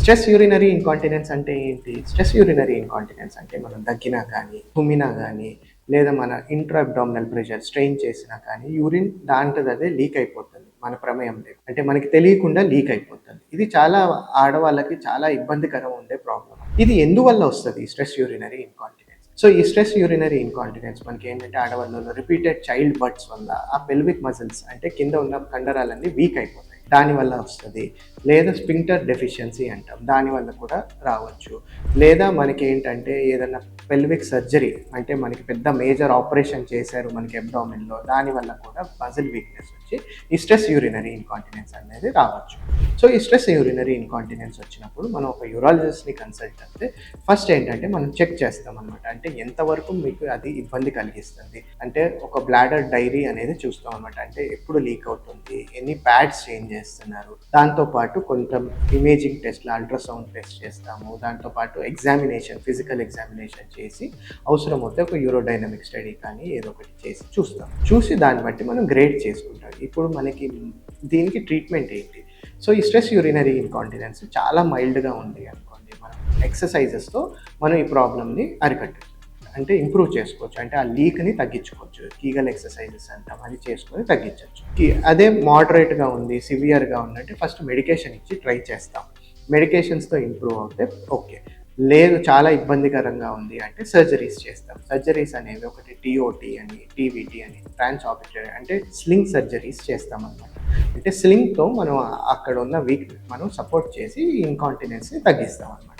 Stress urinary ఇంకాంటినెన్స్ అంటే ఏంటి? Stress urinary ఇంకాంటినెన్స్ అంటే మనం దగ్గినా కానీ, తుమ్మినా గానీ, లేదా మన ఇంట్రా అబ్డామినల్ ప్రెషర్ స్ట్రెయిన్ చేసినా కానీ యూరిన్ దాంట్లో లీక్ అయిపోతుంది. మన ప్రమేయం లేదు. అంటే మనకి తెలియకుండా లీక్ అయిపోతుంది. ఇది చాలా ఆడవాళ్ళకి చాలా ఇబ్బందికరం ఉండే ప్రాబ్లమ్. ఇది ఎందువల్ల వస్తది స్ట్రెస్ యూరినరీ ఇంకాంటినెన్స్? సో, ఈ స్ట్రెస్ యూరినరీ ఇంకాంటినెన్స్ మనకేంటంటే ఆడవాళ్ళలో రిపీటెడ్ చైల్డ్ బర్త్స్ వల్ల ఆ పెల్విక్ మజిల్స్ అంటే కింద ఉన్న కండరాలన్నీ వీక్ అయిపోతాయి. దానివల్ల వస్తది. లేదా స్ఫింక్టర్ డెఫిషియన్సీ అంటాం. దానివల్ల కూడా రావచ్చు. లేదా మనకేంటంటే ఏదన్నా పెల్విక్ సర్జరీ అంటే మనకి పెద్ద మేజర్ ఆపరేషన్ చేశారు మనకి అబ్డామిన్‌లో. దానివల్ల కూడా మజిల్ వీక్‌నెస్ వచ్చి ఈ స్ట్రెస్ యూరినరీ ఇంకాంటినెన్స్ అనేది రావచ్చు. సో, ఈ స్ట్రెస్ యూరినరీ ఇంకాంటినెన్స్ వచ్చినప్పుడు మనం ఒక యూరాలజిస్ట్‌ని కన్సల్ట్ అయితే ఫస్ట్ ఏంటంటే మనం చెక్ చేస్తామనమాట. అంటే ఎంతవరకు మీకు అది ఇబ్బంది కలిగిస్తుంది. అంటే ఒక బ్లాడర్ డైరీ అనేది చూస్తామనమాట. అంటే ఎప్పుడు లీక్ అవుతుంది, ఎన్ని ప్యాడ్స్ చేంజ్ చేస్తున్నారు. దాంతో పాటు కొంత ఇమేజింగ్ టెస్ట్‌లు అల్ట్రాసౌండ్ టెస్ట్ చేస్తాము. దాంతో పాటు ఎగ్జామినేషన్, ఫిజికల్ ఎగ్జామినేషన్ చేసి అవసరమైతే ఒక యూరోడైనమిక్ స్టడీ కానీ ఏదో ఒకటి చేసి చూస్తాం. చూసి దాన్ని బట్టి మనం గ్రేడ్ చేసుకుంటాం. ఇప్పుడు మనకి దీనికి ట్రీట్మెంట్ ఏంటి? సో, ఈ స్ట్రెస్ యూరినరీ ఇంకాంటినెన్స్ చాలా మైల్డ్‌గా ఉంది అనుకోండి. మనం ఎక్సర్‌సైజెస్‌తో మనం ఈ ప్రాబ్లమ్‌ని అరికట్టొచ్చు. అంటే ఇంప్రూవ్ చేసుకోవచ్చు. అంటే ఆ లీక్‌ని తగ్గించుకోవచ్చు. కీగల్ ఎక్సర్‌సైజెస్ అంటాం. అది చేసుకొని తగ్గించొచ్చు. అదే మోడరేట్‌గా ఉంది, సివియర్‌గా ఉందంటే ఫస్ట్ మెడికేషన్ ఇచ్చి ట్రై చేస్తాం. మెడికేషన్స్‌తో ఇంప్రూవ్ అవుతే ఓకే. లేదు చాలా ఇబ్బందికరంగా ఉంది అంటే సర్జరీస్ చేస్తాం. సర్జరీస్ అనేవి ఒకటి టీఓటీ అని, టీవీటీ అని, ట్రాన్స్ ఆపరేటరీ అంటే స్లింగ్ సర్జరీస్ చేస్తామనమాట. అంటే స్లింగ్‌తో మనం అక్కడ ఉన్న వీక్‌నెస్ మనం సపోర్ట్ చేసి ఇంకాంటినెన్స్‌ని తగ్గిస్తామనమాట.